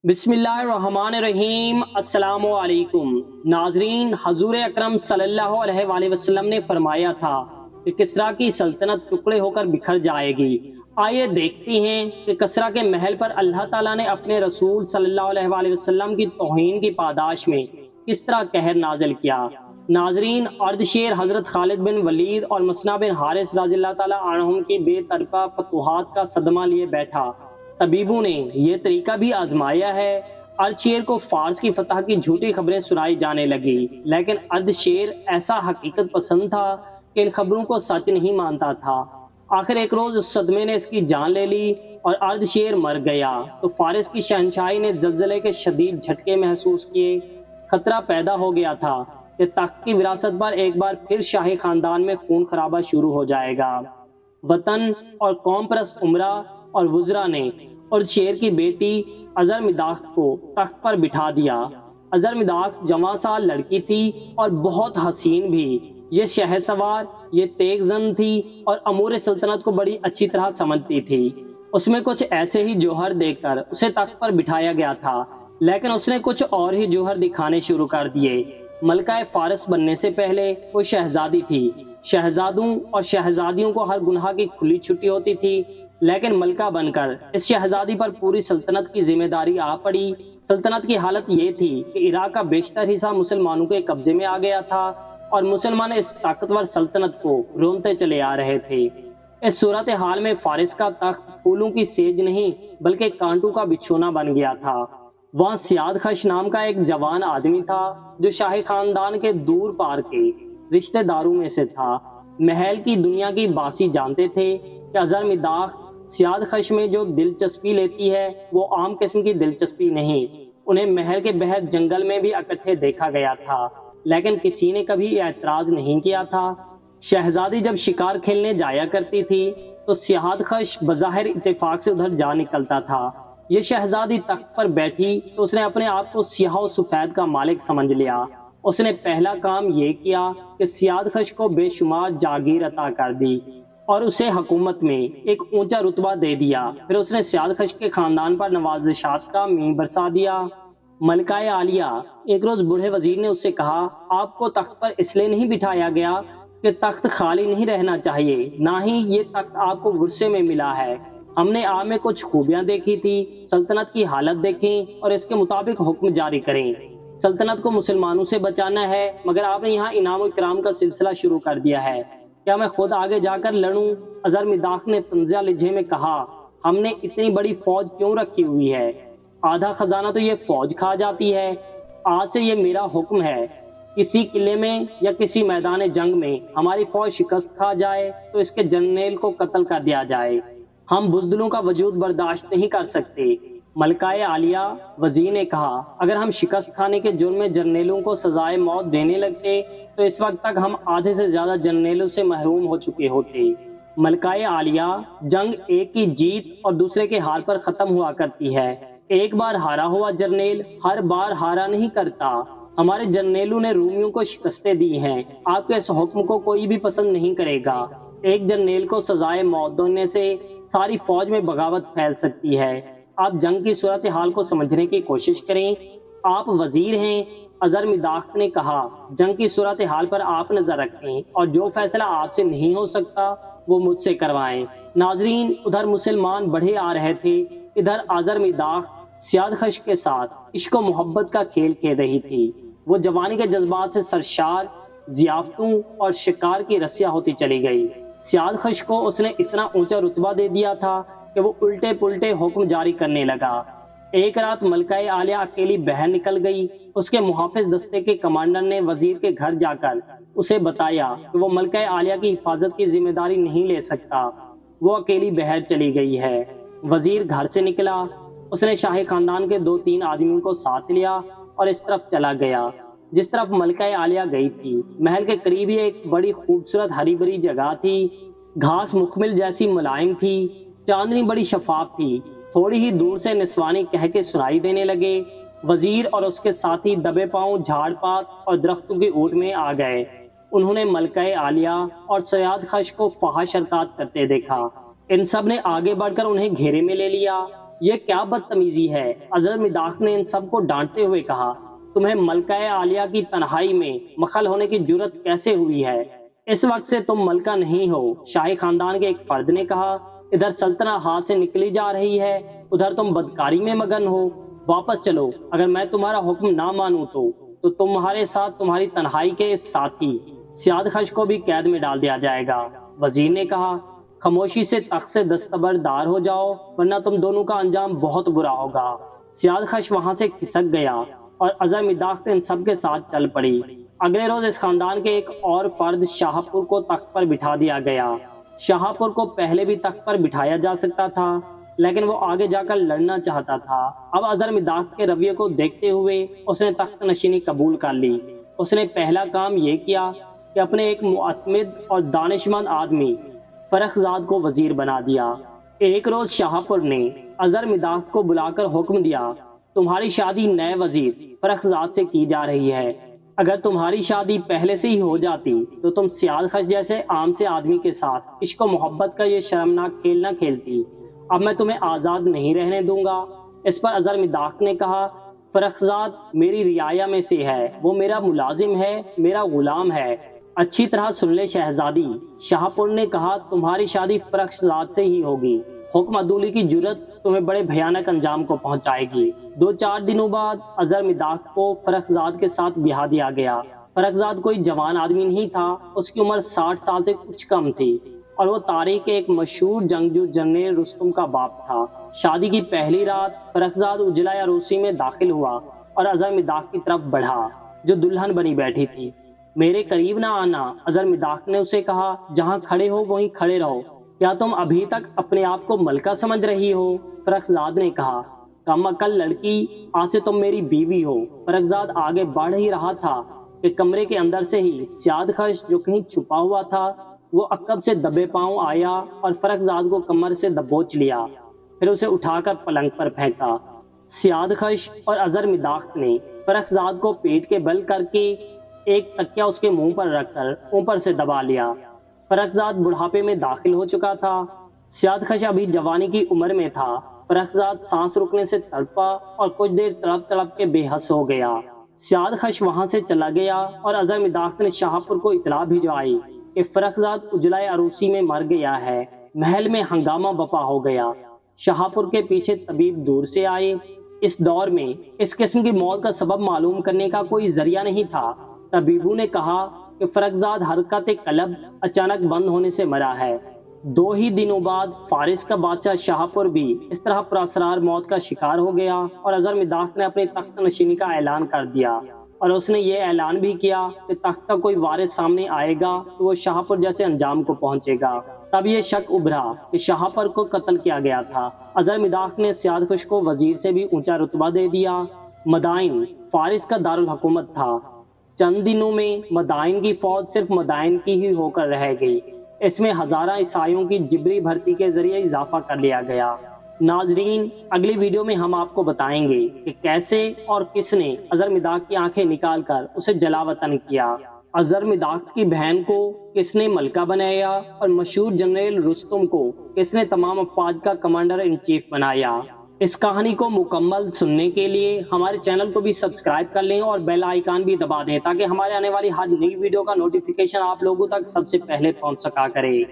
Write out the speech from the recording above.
بسم اللہ الرحمن الرحیم۔ السلام علیکم ناظرین، حضور اکرم صلی اللہ علیہ وآلہ وسلم نے فرمایا تھا کہ کسریٰ کی سلطنت ٹکڑے ہو کر بکھر جائے گی۔ آئیے دیکھتے ہیں کہ کسریٰ کے محل پر اللہ تعالیٰ نے اپنے رسول صلی اللہ علیہ وآلہ وسلم کی توہین کی پاداش میں کس طرح قہر نازل کیا۔ ناظرین، اردشیر حضرت خالد بن ولید اور مسنہ بن حارث رضی اللہ تعالیٰ عنہم کی بے طرفہ فتوحات کا صدمہ لیے بیٹھا طبیبوں نے یہ طریقہ بھی آزمایا ہے۔ ارد کو فارس کی فتح کی جھوٹی خبریں سنائی جانے لگی، لیکن اردشیر ایسا حقیقت پسند تھا کہ ان خبروں کو سچ نہیں مانتا تھا۔ آخر ایک روز اس صدمے نے اس کی جان لے لی اور اردشیر مر گیا تو فارس کی شہنشاہی نے زلزلے کے شدید جھٹکے محسوس کیے۔ خطرہ پیدا ہو گیا تھا کہ تخت کی وراثت پر ایک بار پھر شاہی خاندان میں خون خرابہ شروع ہو جائے گا۔ وطن اور قوم پرست امرا اور وزراء نے اردشیر کی بیٹی ازرمداخت کو تخت پر بٹھا دیا۔ ازرمداخت جوان سال لڑکی تھی اور بہت حسین بھی۔ یہ شہر سوار، یہ تیز زن تھی اور امور سلطنت کو بڑی اچھی طرح سمجھتی تھی۔ اس میں کچھ ایسے ہی جوہر دیکھ کر اسے تخت پر بٹھایا گیا تھا، لیکن اس نے کچھ اور ہی جوہر دکھانے شروع کر دیے۔ ملکہ فارس بننے سے پہلے وہ شہزادی تھی۔ شہزادوں اور شہزادیوں کو ہر گناہ کی کھلی چھٹی ہوتی تھی، لیکن ملکہ بن کر اس شہزادی پر پوری سلطنت کی ذمہ داری آ پڑی۔ سلطنت کی حالت یہ تھی کہ عراق کا بیشتر حصہ مسلمانوں کے قبضے میں آ گیا تھا اور مسلمان اس طاقتور سلطنت کو رونتے چلے آ رہے تھے۔ اس صورتحال میں فارس کا تخت پھولوں کی سیج نہیں بلکہ کانٹوں کا بچھونا بن گیا تھا۔ وہاں سیاد خش نام کا ایک جوان آدمی تھا جو شاہی خاندان کے دور پار کے رشتہ داروں میں سے تھا۔ محل کی دنیا کی باسی جانتے تھے کہ ازرمداخت سیاد خش میں جو دلچسپی لیتی ہے وہ عام قسم کی دلچسپی نہیں۔ انہیں محل کے باہر جنگل میں بھی اکٹھے دیکھا گیا تھا، لیکن کسی نے کبھی اعتراض نہیں کیا تھا۔ شہزادی جب شکار کھیلنے جایا کرتی تھی تو سیاد خش بظاہر اتفاق سے ادھر جا نکلتا تھا۔ یہ شہزادی تخت پر بیٹھی تو اس نے اپنے آپ کو سیاہ و سفید کا مالک سمجھ لیا۔ اس نے پہلا کام یہ کیا کہ سیاد خش کو بے شمار جاگیر عطا کر دی اور اسے حکومت میں ایک اونچا رتبہ دے دیا۔ پھر اس نے سیاد خش کے خاندان پر نوازشات کا مینہ برسا دیا۔ ملکہ عالیہ، ایک روز بوڑھے وزیر نے اس سے کہا، آپ کو تخت پر اس لیے نہیں بٹھایا گیا کہ تخت خالی نہیں رہنا چاہیے، نہ ہی یہ تخت آپ کو ورثے میں ملا ہے۔ ہم نے آپ میں کچھ خوبیاں دیکھی تھی، سلطنت کی حالت دیکھیں اور اس کے مطابق حکم جاری کریں۔ سلطنت کو مسلمانوں سے بچانا ہے، مگر آپ نے یہاں انعام و اکرام کا سلسلہ شروع کر دیا ہے۔ کیا میں خود آگے جا کر لڑوں؟ ازرمداخت نے طنزیہ لہجے میں کہا، ہم نے اتنی بڑی فوج کیوں رکھی ہوئی ہے؟ آدھا خزانہ تو یہ فوج کھا جاتی ہے۔ آج سے یہ میرا حکم ہے، کسی قلعے میں یا کسی میدان جنگ میں ہماری فوج شکست کھا جائے تو اس کے جرنیل کو قتل کر دیا جائے۔ ہم بزدلوں کا وجود برداشت نہیں کر سکتے۔ ملکہ عالیہ، وزیر نے کہا، اگر ہم شکست کھانے کے جرم میں جرنیلوں کو سزائے موت دینے لگتے تو اس وقت تک ہم آدھے سے زیادہ جرنیلوں سے محروم ہو چکے ہوتے۔ ملکہ عالیہ، جنگ ایک کی جیت اور دوسرے کے ہار پر ختم ہوا کرتی ہے۔ ایک بار ہارا ہوا جرنیل ہر بار ہارا نہیں کرتا۔ ہمارے جرنیلوں نے رومیوں کو شکستیں دی ہیں، آپ کے اس حکم کو کوئی بھی پسند نہیں کرے گا۔ ایک جرنیل کو سزائے موت دینے سے ساری فوج میں بغاوت پھیل سکتی ہے۔ آپ جنگ کی صورتحال کو سمجھنے کی کوشش کریں، آپ وزیر ہیں۔ ازرمداخت نے کہا، جنگ کی صورتحال پر آپ نظر رکھیں اور جو فیصلہ آپ سے نہیں ہو سکتا وہ مجھ سے کروائیں۔ ناظرین، ادھر مسلمان بڑھے آ رہے تھے، ادھر ازرمداخت سیاد خش کے ساتھ عشق و محبت کا کھیل کھیل رہی تھی۔ وہ جوانی کے جذبات سے سرشار، ضیافتوں اور شکار کی رسیاں ہوتی چلی گئی۔ سیاد خش کو اس نے اتنا اونچا رتبہ دے دیا تھا کہ وہ الٹے پلٹے حکم جاری کرنے لگا۔ ایک رات ملکہ عالیہ اکیلی باہر نکل گئی۔ اس کے محافظ دستے کے کمانڈر نے وزیر کے گھر جا کر اسے بتایا کہ وہ ملکہ عالیہ کی حفاظت کی ذمہ داری نہیں لے سکتا، وہ اکیلی باہر چلی گئی ہے۔ وزیر گھر سے نکلا، اس نے شاہی خاندان کے 2-3 آدمیوں کو ساتھ لیا اور اس طرف چلا گیا جس طرف ملکہ عالیہ گئی تھی۔ محل کے قریب ہی ایک بڑی خوبصورت ہری بھری جگہ تھی، گھاس مخمل جیسی ملائم تھی، چاندنی بڑی شفاف تھی۔ تھوڑی ہی دور سے نسوانی کہکے سنائی دینے لگے۔ وزیر اور اس کے ساتھی دبے پاؤں جھاڑ پات اور درختوں کی اوٹ میں آ گئے۔ انہوں نے ملکہ عالیہ اور سیاد خش کو فحش حرکات کرتے دیکھا۔ ان سب نے آگے بڑھ کر انہیں گھیرے میں لے لیا۔ یہ کیا بدتمیزی ہے؟ اظہر مداح نے ان سب کو ڈانٹتے ہوئے کہا، تمہیں ملکہ عالیہ کی تنہائی میں مخل ہونے کی جرت کیسے ہوئی ہے؟ اس وقت سے تم ملکہ نہیں ہو، شاہی خاندان کے ایک فرد نے کہا۔ ادھر سلطنت ہاتھ سے نکلی جا رہی ہے، ادھر تم بدکاری میں مگن ہو۔ واپس چلو، اگر میں تمہارا حکم نہ مانوں تو تمہارے ساتھ تمہاری تنہائی کے ساتھی سیاد خش کو بھی قید میں ڈال دیا جائے گا۔ وزیر نے کہا، خاموشی سے تخت سے دستبردار ہو جاؤ، ورنہ تم دونوں کا انجام بہت برا ہوگا۔ سیاد خش وہاں سے کھسک گیا اور اظہر مداح ان سب کے ساتھ چل پڑی۔ اگلے روز اس خاندان کے ایک اور فرد شاہپور کو تخت پر بٹھا دیا گیا۔ شاہپور کو پہلے بھی تخت پر بٹھایا جا سکتا تھا، لیکن وہ آگے جا کر لڑنا چاہتا تھا۔ اب اظہر مداح کے رویے کو دیکھتے ہوئے اس نے تخت نشینی قبول کر لی۔ اس نے پہلا کام یہ کیا کہ اپنے ایک معتمد اور دانشمند آدمی فرخزاد کو وزیر بنا دیا۔ ایک روز شاہپور نے اظہر مداح کو بلا کر حکم دیا، تمہاری شادی نئے وزیر فرخزاد سے کی جا رہی ہے۔ اگر تمہاری شادی پہلے سے ہی ہو جاتی تو تم سیاد خش جیسے عام سے آدمی کے ساتھ عشق و محبت کا یہ شرمناک کھیل نہ کھیلتی۔ اب میں تمہیں آزاد نہیں رہنے دوں گا۔ اس پر اظہر مداح نے کہا، فرخزاد میری رعایا میں سے ہے، وہ میرا ملازم ہے، میرا غلام ہے۔ اچھی طرح سن لے شہزادی، شاہپور نے کہا، تمہاری شادی فرخزاد سے ہی ہوگی۔ حکم عدولی کی جرت تمہیں بڑے بھیانک انجام کو پہنچائے گی۔ 2-4 دنوں بعد اظہر مداح کو فرخزاد کے ساتھ بیاہ دیا گیا۔ فرخزاد کوئی جوان آدمی نہیں تھا، اس کی عمر 60 سال سے کچھ کم تھی اور وہ تاریخ کے ایک مشہور جنگجو جنرل رستم کا باپ تھا۔ شادی کی پہلی رات فرخزاد اجلاء عروسی میں داخل ہوا اور اظہر مداح کی طرف بڑھا جو دلہن بنی بیٹھی تھی۔ میرے قریب نہ آنا، اظہر مداح نے اسے کہا، جہاں کھڑے ہو وہیں کھڑے رہو۔ کیا تم ابھی تک اپنے آپ کو ملکہ سمجھ رہی ہو؟ فرخزاد نے کہا، کم عقل لڑکی، آج سے تم میری بیوی ہو۔ فرخزاد آگے بڑھ ہی رہا تھا کہ کمرے کے اندر سے ہی سیاد خش جو کہیں چھپا ہوا تھا وہ عقب سے دبے پاؤں آیا اور فرخزاد کو کمر سے دبوچ لیا، پھر اسے اٹھا کر پلنگ پر پھینکا۔ سیاد خش اور اظہر مداح نے فرخزاد کو پیٹ کے بل کر کے ایک تکیہ اس کے منہ پر رکھ کر اوپر سے دبا لیا۔ فرخزاد بڑھاپے میں داخل ہو چکا تھا، سیاد خش ابھی جوانی کی عمر میں تھا۔ فرخزاد سانس رکنے سے تڑپا اور کچھ دیر تڑپ تڑپ کے بے حس ہو گیا۔ سیاد خش وہاں سے چلا گیا اور اظہر مداح نے شاہپور کو اطلاع بھجوائی کہ فرخزاد اجلاء عروسی میں مر گیا ہے۔ محل میں ہنگامہ بپا ہو گیا۔ شاہپور کے پیچھے طبیب دور سے آئے۔ اس دور میں اس قسم کی موت کا سبب معلوم کرنے کا کوئی ذریعہ نہیں تھا۔ طبیبوں نے کہا کہ فرخزاد حرکت قلب اچانک بند ہونے سے مرا ہے۔ 2 ہی دنوں بعد فارس کا بادشاہ شاہپور بھی اس طرح پراسرار موت کا شکار ہو گیا اور اظہر مداح نے اپنی تخت نشینی کا اعلان کر دیا، اور اس نے یہ اعلان بھی کیا کہ تخت کا کوئی وارث سامنے آئے گا تو وہ شاہپور جیسے انجام کو پہنچے گا۔ تب یہ شک ابھرا کہ شاہپور کو قتل کیا گیا تھا۔ اظہر مداح نے سیاد خش کو وزیر سے بھی اونچا رتبہ دے دیا۔ مدائن فارس کا دارالحکومت تھا۔ چند دنوں میں مدائن کی فوج صرف مدائن کی ہی ہو کر رہ گئی۔ اس میں ہزارہ عیسائیوں کی جبری بھرتی کے ذریعے اضافہ کر لیا گیا۔ ناظرین، اگلی ویڈیو میں ہم آپ کو بتائیں گے کہ کیسے اور کس نے اظہر مداح کی آنکھیں نکال کر اسے جلا وطن کیا، اظہر مداح کی بہن کو کس نے ملکہ بنایا اور مشہور جنرل رستم کو کس نے تمام افواج کا کمانڈر ان چیف بنایا۔ اس کہانی کو مکمل سننے کے لیے ہمارے چینل کو بھی سبسکرائب کر لیں اور بیل آئیکن بھی دبا دیں تاکہ ہمارے آنے والی ہر نئی ویڈیو کا نوٹیفیکیشن آپ لوگوں تک سب سے پہلے پہنچ سکا کرے۔